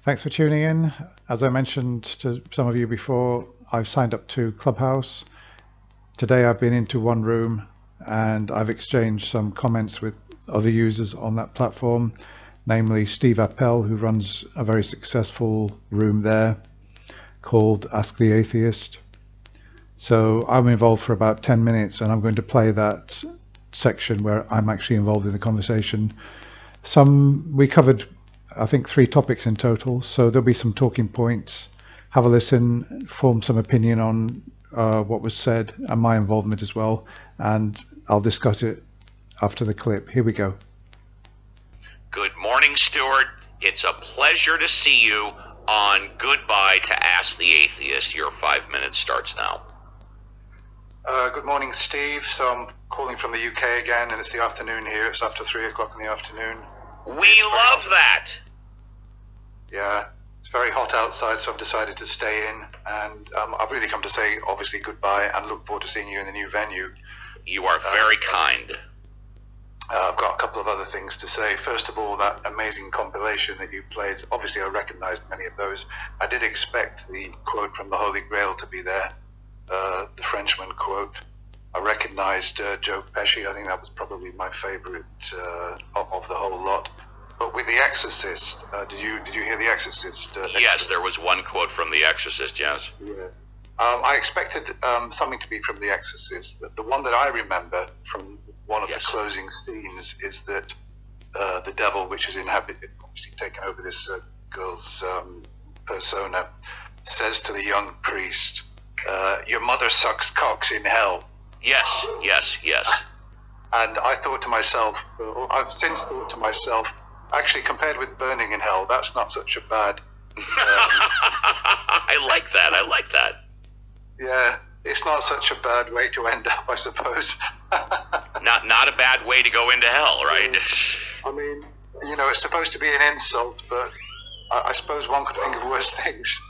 Thanks for tuning in. As I mentioned to some of you before, I've signed up to Clubhouse. Today I've been into one room and I've exchanged some comments with other users on that platform, namely Steve Appell, who runs a very successful room there called Ask the Atheist. So I'm involved for about 10 minutes and I'm going to play that section where I'm actually involved in the conversation. We covered, I think, 3 topics in total, so there'll be some talking points. Have a listen, form some opinion on what was said and my involvement as well, and I'll discuss it after the clip. Here we go. Good morning, Stuart. It's a pleasure to see you on Goodbye to Ask the Atheist. Your 5 minutes starts now. Good morning, Steve. So I'm calling from the UK again, and it's the afternoon here. It's after 3 o'clock in the afternoon. We love that. Yeah, it's very hot outside, so I've decided to stay in. And I've really come to say, obviously, goodbye and look forward to seeing you in the new venue. You are very kind. I've got a couple of other things to say. First of all, that amazing compilation that you played, obviously I recognized many of those. I did expect the quote from the Holy Grail to be there, the Frenchman quote. I recognized Joe Pesci. I think that was probably my favorite of the whole lot. But with The Exorcist, did you hear The Exorcist? Yes, there was one quote from The Exorcist, yes. Yeah. I expected something to be from The Exorcist. The one that I remember from one of the closing scenes is that the devil, which is obviously taken over this girl's persona, says to the young priest, "Your mother sucks cocks in hell." Yes. And I thought to myself, I've since thought to myself, actually, compared with burning in hell, that's not such a bad... I like that. Yeah, it's not such a bad way to end up, I suppose. Not a bad way to go into hell, right? I mean, it's supposed to be an insult, but I suppose one could think of worse things.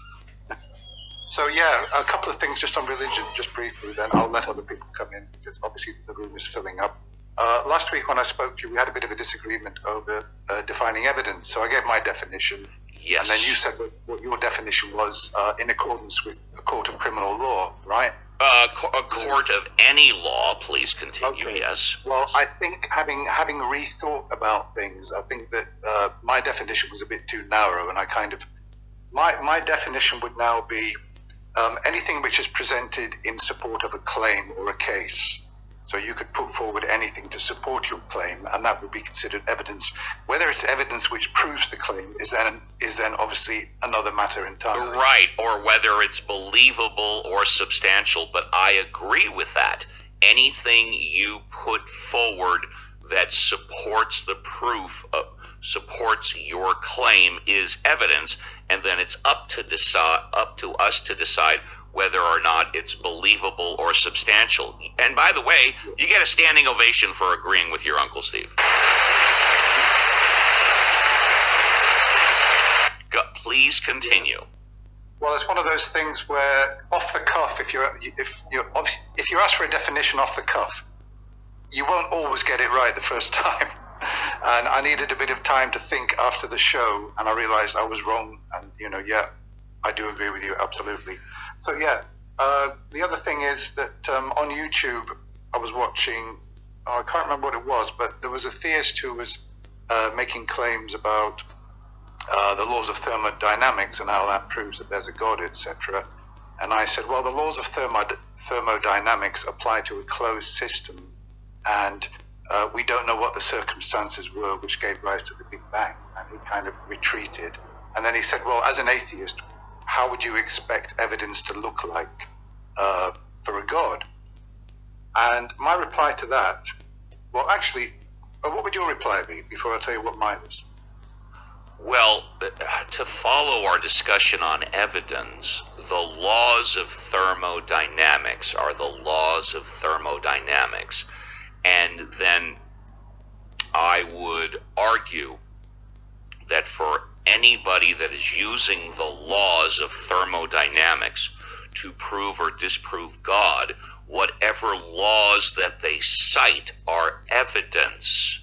So yeah, a couple of things just on religion, just briefly, then I'll let other people come in, because obviously the room is filling up. Last week when I spoke to you, we had a bit of a disagreement over defining evidence. So I gave my definition. Yes. And then you said what your definition was in accordance with a court of criminal law, right? A court of any law, please continue, Okay. Yes. Well, I think having rethought about things, I think that my definition was a bit too narrow, and I kind of... My definition would now be anything which is presented in support of a claim or a case. So you could put forward anything to support your claim, and that would be considered evidence. Whether it's evidence which proves the claim is then obviously another matter entirely. Right, or whether it's believable or substantial, but I agree with that. Anything you put forward that supports the proof, supports your claim is evidence, and then it's up to us to decide whether or not it's believable or substantial. And by the way, you get a standing ovation for agreeing with your Uncle Steve. Please continue. Well, it's one of those things where, off the cuff, if you ask for a definition off the cuff, you won't always get it right the first time. And I needed a bit of time to think after the show, and I realized I was wrong. And I do agree with you absolutely. So yeah, the other thing is that on YouTube I was watching, I can't remember what it was, but there was a theist who was making claims about the laws of thermodynamics and how that proves that there's a God, etc. And I said, well, the laws of thermodynamics apply to a closed system, and we don't know what the circumstances were which gave rise to the Big Bang. And he kind of retreated. And then he said, well, as an atheist, how would you expect evidence to look like for a God? And my reply to that, well, actually, what would your reply be before I tell you what mine is? Well, to follow our discussion on evidence, the laws of thermodynamics are the laws of thermodynamics. And then I would argue that for anybody that is using the laws of thermodynamics to prove or disprove God, whatever laws that they cite are evidence.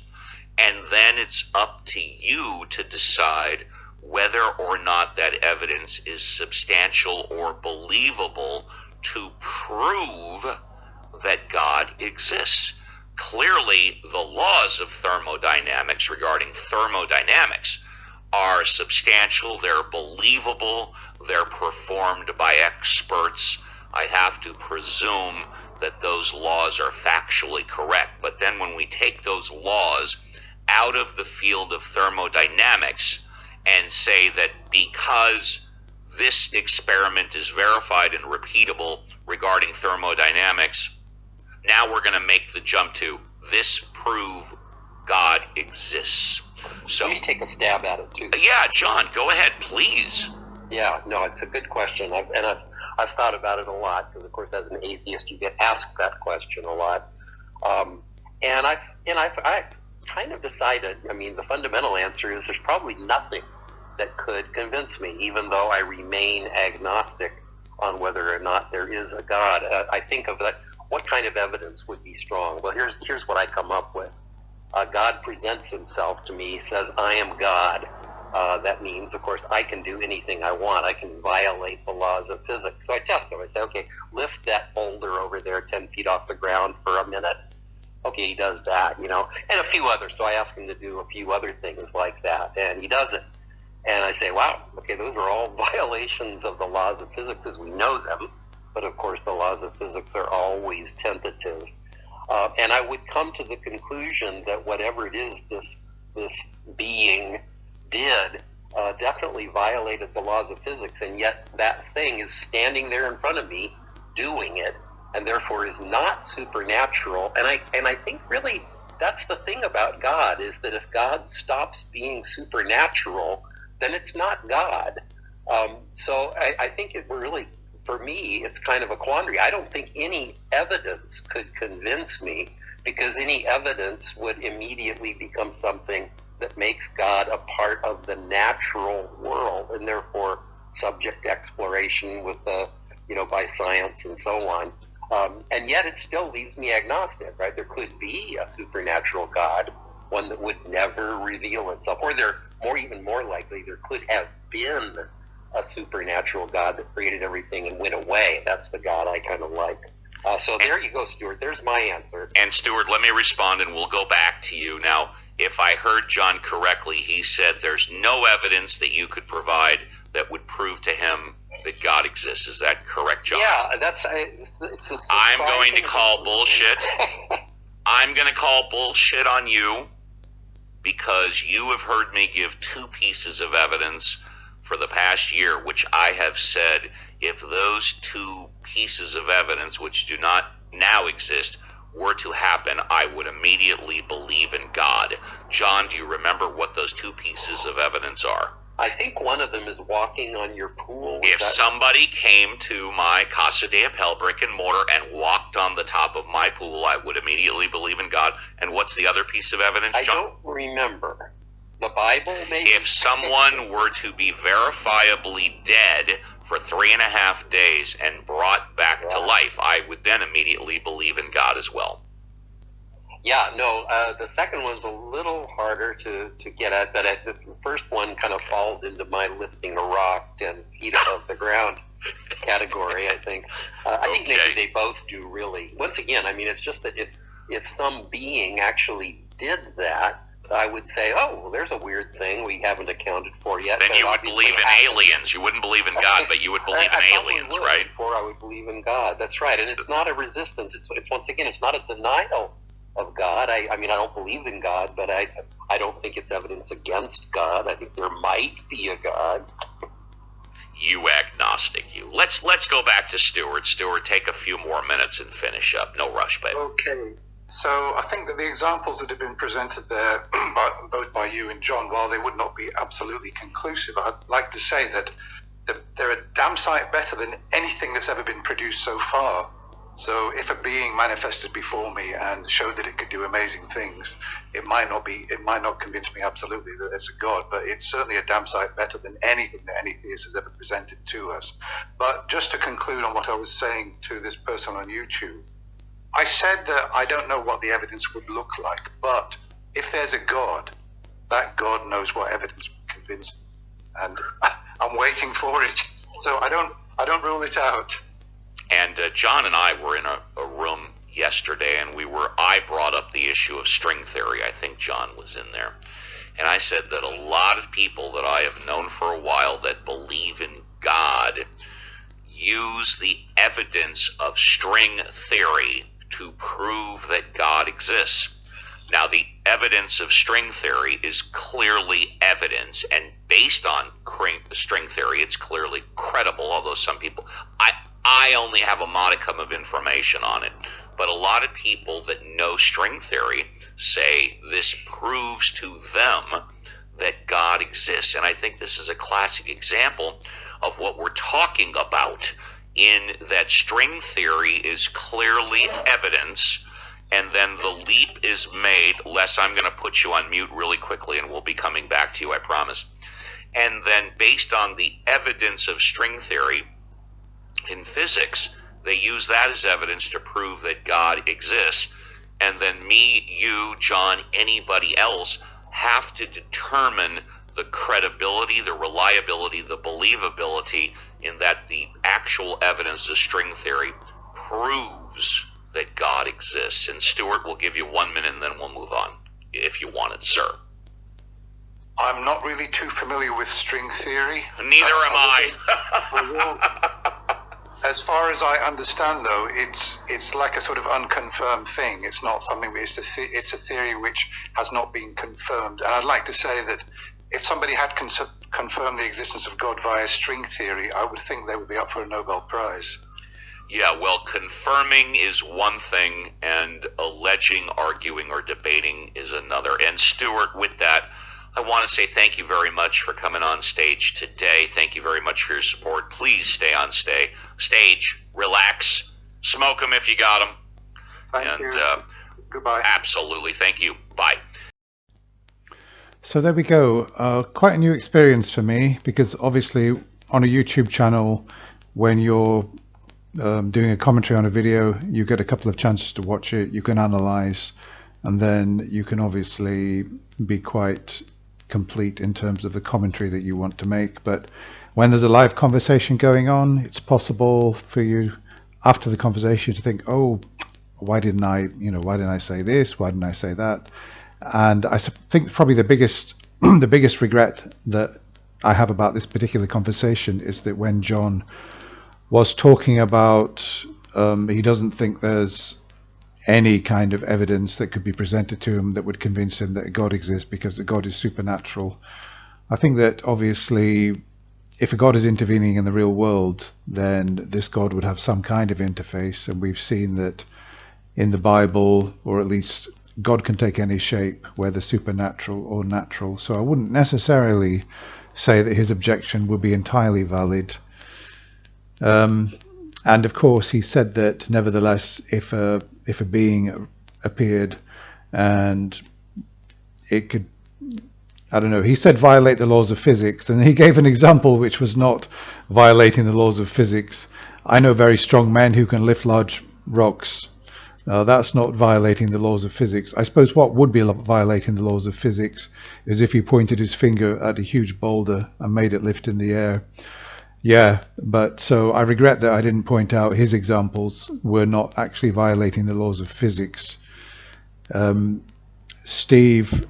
And then it's up to you to decide whether or not that evidence is substantial or believable to prove that God exists. Clearly, the laws of thermodynamics regarding thermodynamics are substantial, they're believable, they're performed by experts. I have to presume that those laws are factually correct. But then when we take those laws out of the field of thermodynamics and say that because this experiment is verified and repeatable regarding thermodynamics, now we're going to make the jump to this prove God exists. So let me take a stab at it too. Yeah, John, go ahead, please. Yeah, no, it's a good question. I've thought about it a lot because, of course, as an atheist, you get asked that question a lot. And I've kind of decided. I mean, the fundamental answer is there's probably nothing that could convince me, even though I remain agnostic on whether or not there is a God. I think of that. What kind of evidence would be strong? Well, here's what I come up with. God presents himself to me, says, I am God. That means, of course, I can do anything I want. I can violate the laws of physics. So I test him. I say, okay, lift that boulder over there 10 feet off the ground for a minute. Okay, he does that, and a few others. So I ask him to do a few other things like that, and he does it. And I say, wow, okay, those are all violations of the laws of physics as we know them. But, of course, the laws of physics are always tentative. And I would come to the conclusion that whatever it is this being did definitely violated the laws of physics, and yet that thing is standing there in front of me doing it, and therefore is not supernatural. And I think really that's the thing about God, is that if God stops being supernatural, then it's not God. So I think it really, for me, it's kind of a quandary. I don't think any evidence could convince me, because any evidence would immediately become something that makes God a part of the natural world, and therefore subject to exploration with by science and so on. And yet it still leaves me agnostic, right? There could be a supernatural God, one that would never reveal itself, or even more likely, there could have been a supernatural God that created everything and went away. That's the God I kind of like. So there you go, Stuart. There's my answer. And Stuart, let me respond, and we'll go back to you. Now, if I heard John correctly, he said there's no evidence that you could provide that would prove to him that God exists. Is that correct, John? Yeah, I'm going to call bullshit. I'm going to call bullshit on you, because you have heard me give two pieces of evidence for the past year, which I have said, if those two pieces of evidence, which do not now exist, were to happen, I would immediately believe in God. John, do you remember what those two pieces of evidence are? I think one of them is walking on your pool. If somebody came to my Casa de Appell brick and mortar and walked on the top of my pool, I would immediately believe in God. And what's the other piece of evidence, John? I don't remember. The Bible, maybe? If someone were to be verifiably dead for 3.5 days and brought back to life, I would then immediately believe in God as well. Yeah, no, the second one's a little harder to get at, but the first one kind of falls into my lifting a rock 10 feet above the ground category, I think. I think maybe they both do, really. Once again, I mean, it's just that if some being actually did that, I would say, oh, well, there's a weird thing we haven't accounted for yet. Then you would believe in aliens. You wouldn't believe in God, but you would believe in aliens, right? Before I would believe in God. That's right. And it's not a resistance. It's once again, it's not a denial of God. I mean, I don't believe in God, but I don't think it's evidence against God. I think there might be a God. You agnostic, you. Let's go back to Stuart. Stuart, take a few more minutes and finish up. No rush, babe. Okay. So I think that the examples that have been presented there, both by you and John, while they would not be absolutely conclusive, I'd like to say that they're a damn sight better than anything that's ever been produced so far. So if a being manifested before me and showed that it could do amazing things, it might not convince me absolutely that it's a God, but it's certainly a damn sight better than anything that any theist has ever presented to us. But just to conclude on what I was saying to this person on YouTube, I said that I don't know what the evidence would look like, but if there's a God, that God knows what evidence would convince me. and I'm waiting for it. So I don't rule it out. And John and I were in a room yesterday, and I brought up the issue of string theory. I think John was in there. And I said that a lot of people that I have known for a while that believe in God use the evidence of string theory to prove that God exists. Now, the evidence of string theory is clearly evidence, and based on string theory, it's clearly credible, although some people, I only have a modicum of information on it. But a lot of people that know string theory say this proves to them that God exists. And I think this is a classic example of what we're talking about, in that string theory is clearly evidence, and then the leap is made. Les, I'm going to put you on mute really quickly, and we'll be coming back to you, I promise. And then based on the evidence of string theory in physics, they use that as evidence to prove that God exists. And then me, you, John, anybody else have to determine the credibility, the reliability, the believability in that the actual evidence of string theory proves that God exists. And Stuart, we'll give you 1 minute and then we'll move on, if you want it, sir. I'm not really too familiar with string theory. Neither am I. As far as I understand, though, it's like a sort of unconfirmed thing. It's not something. It's a theory which has not been confirmed. And I'd like to say that if somebody had confirmed the existence of God via string theory, I would think they would be up for a Nobel Prize. Yeah, well, confirming is one thing, and alleging, arguing, or debating is another. And Stuart, with that, I want to say thank you very much for coming on stage today. Thank you very much for your support. Please stay on stage, relax, smoke them if you got them. Thank you. Goodbye. Absolutely. Thank you. Bye. So there we go. Quite a new experience for me, because obviously on a YouTube channel, when you're doing a commentary on a video, you get a couple of chances to watch it, you can analyze, and then you can obviously be quite complete in terms of the commentary that you want to make. But when there's a live conversation going on, it's possible for you after the conversation to think, oh, why didn't I say this? Why didn't I say that? And I think probably the biggest regret that I have about this particular conversation is that when John was talking about he doesn't think there's any kind of evidence that could be presented to him that would convince him that God exists because God is supernatural. I think that obviously if a God is intervening in the real world, then this God would have some kind of interface, and we've seen that in the Bible, or at least God can take any shape, whether supernatural or natural. So I wouldn't necessarily say that his objection would be entirely valid. And of course he said that nevertheless, if a being appeared and it could, I don't know, he said violate the laws of physics, and he gave an example which was not violating the laws of physics. I know very strong men who can lift large rocks. That's not violating the laws of physics. I suppose what would be violating the laws of physics is if he pointed his finger at a huge boulder and made it lift in the air. Yeah, but so I regret that I didn't point out his examples were not actually violating the laws of physics. Steve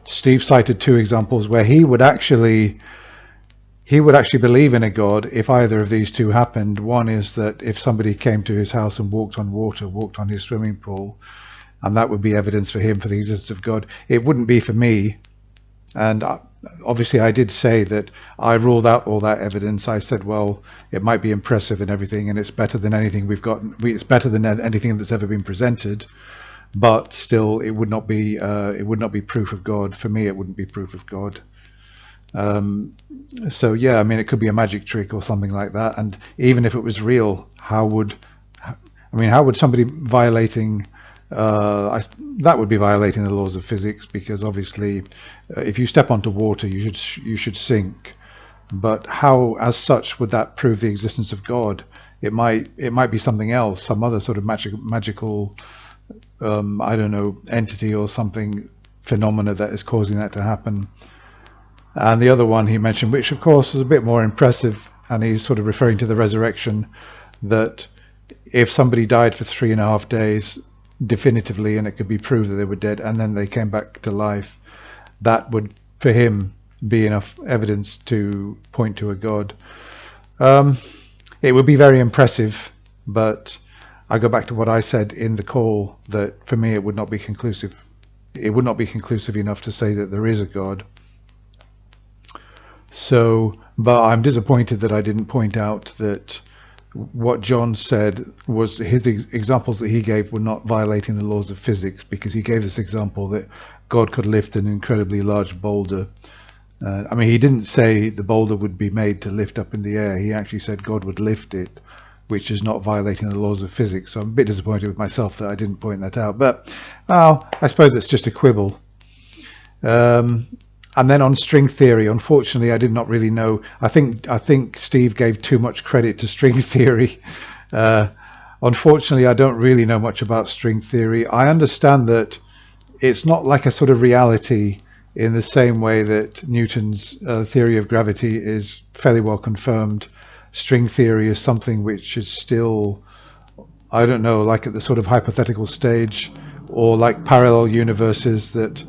cited two examples where he would actually believe in a God if either of these two happened. One is that if somebody came to his house and walked on water, walked on his swimming pool, and that would be evidence for him for the existence of God. It wouldn't be for me. And obviously I did say that I ruled out all that evidence. I said, well, it might be impressive and everything, and it's better than anything we've got. It's better than anything that's ever been presented, but still it would not be proof of God. For me, it wouldn't be proof of God. So yeah, I mean, it could be a magic trick or something like that. And even if it was real, how would somebody violating that would be violating the laws of physics, because obviously if you step onto water you should sink. But how as such would that prove the existence of God? It might be something else, some other sort of magical I don't know, entity or something, phenomena that is causing that to happen. And the other one he mentioned, which of course was a bit more impressive, and he's sort of referring to the resurrection, that if somebody died for 3.5 days definitively and it could be proved that they were dead and then they came back to life, that would, for him, be enough evidence to point to a God. It would be very impressive, but I go back to what I said in the call, that for me it would not be conclusive. It would not be conclusive enough to say that there is a God. So, but I'm disappointed that I didn't point out that what John said was his examples that he gave were not violating the laws of physics, because he gave this example that God could lift an incredibly large boulder. I mean, he didn't say the boulder would be made to lift up in the air. He actually said God would lift it, which is not violating the laws of physics. So I'm a bit disappointed with myself that I didn't point that out. But, well, I suppose it's just a quibble. And then on string theory, unfortunately, I did not really know. I think Steve gave too much credit to string theory. Unfortunately, I don't really know much about string theory. I understand that it's not like a sort of reality in the same way that Newton's theory of gravity is fairly well confirmed. String theory is something which is still, I don't know, like at the sort of hypothetical stage, or like parallel universes that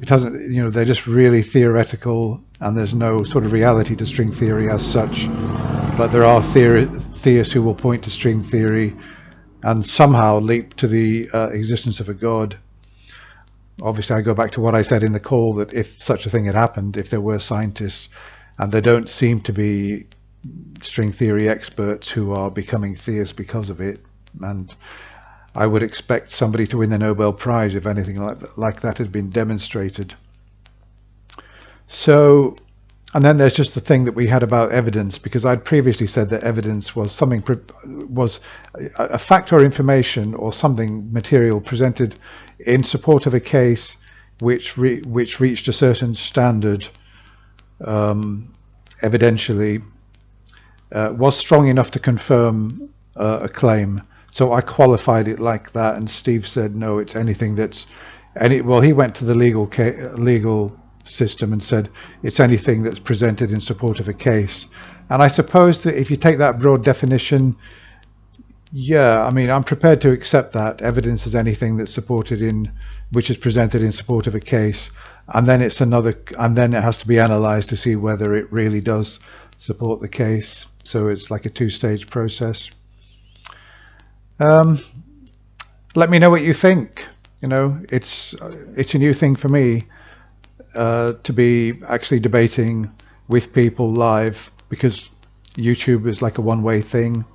it hasn't, you know, they're just really theoretical, and there's no sort of reality to string theory as such. But there are theists who will point to string theory and somehow leap to the existence of a God. Obviously, I go back to what I said in the call, that if such a thing had happened, if there were scientists, and there don't seem to be string theory experts who are becoming theists because of it, and I would expect somebody to win the Nobel Prize if anything like that had been demonstrated. So, and then there's just the thing that we had about evidence, because I'd previously said that evidence was something, was a fact or information or something material presented in support of a case which reached a certain standard evidentially, was strong enough to confirm a claim. So I qualified it like that, and Steve said, no, it's anything that's well, he went to the legal system and said it's anything that's presented in support of a case. And I suppose that if you take that broad definition, yeah, I mean, I'm prepared to accept that evidence is anything that's which is presented in support of a case, and then then it has to be analyzed to see whether it really does support the case. So it's like a two-stage process. Let me know what you think. You know, it's a new thing for me to be actually debating with people live, because YouTube is like a one-way thing.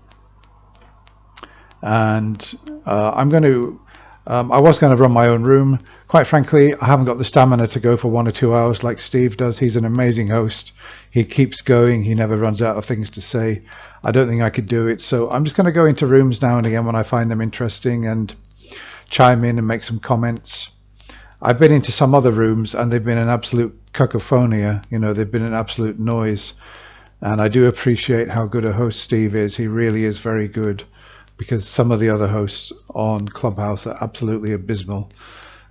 And I was going to run my own room. Quite frankly, I haven't got the stamina to go for 1 or 2 hours like Steve does. He's an amazing host. He keeps going. He never runs out of things to say. I don't think I could do it. So I'm just going to go into rooms now and again when I find them interesting and chime in and make some comments. I've been into some other rooms and they've been an absolute cacophonia. You know, they've been an absolute noise. And I do appreciate how good a host Steve is. He really is very good, because some of the other hosts on Clubhouse are absolutely abysmal.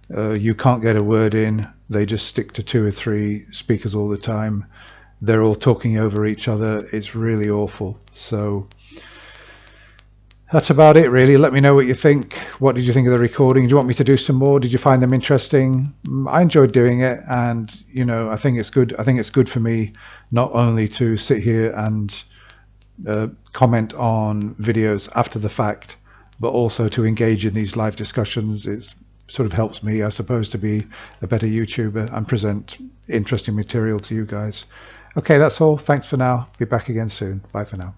You can't get a word in. They just stick to 2 or 3 speakers all the time. They're all talking over each other. It's really awful. So that's about it, really. Let me know what you think. What did you think of the recording? Do you want me to do some more? Did you find them interesting? I enjoyed doing it, and you know, I think it's good. I think it's good for me not only to sit here and comment on videos after the fact, but also to engage in these live discussions. It sort of helps me, I suppose, to be a better YouTuber and present interesting material to you guys. Okay, that's all. Thanks for now. Be back again soon. Bye for now.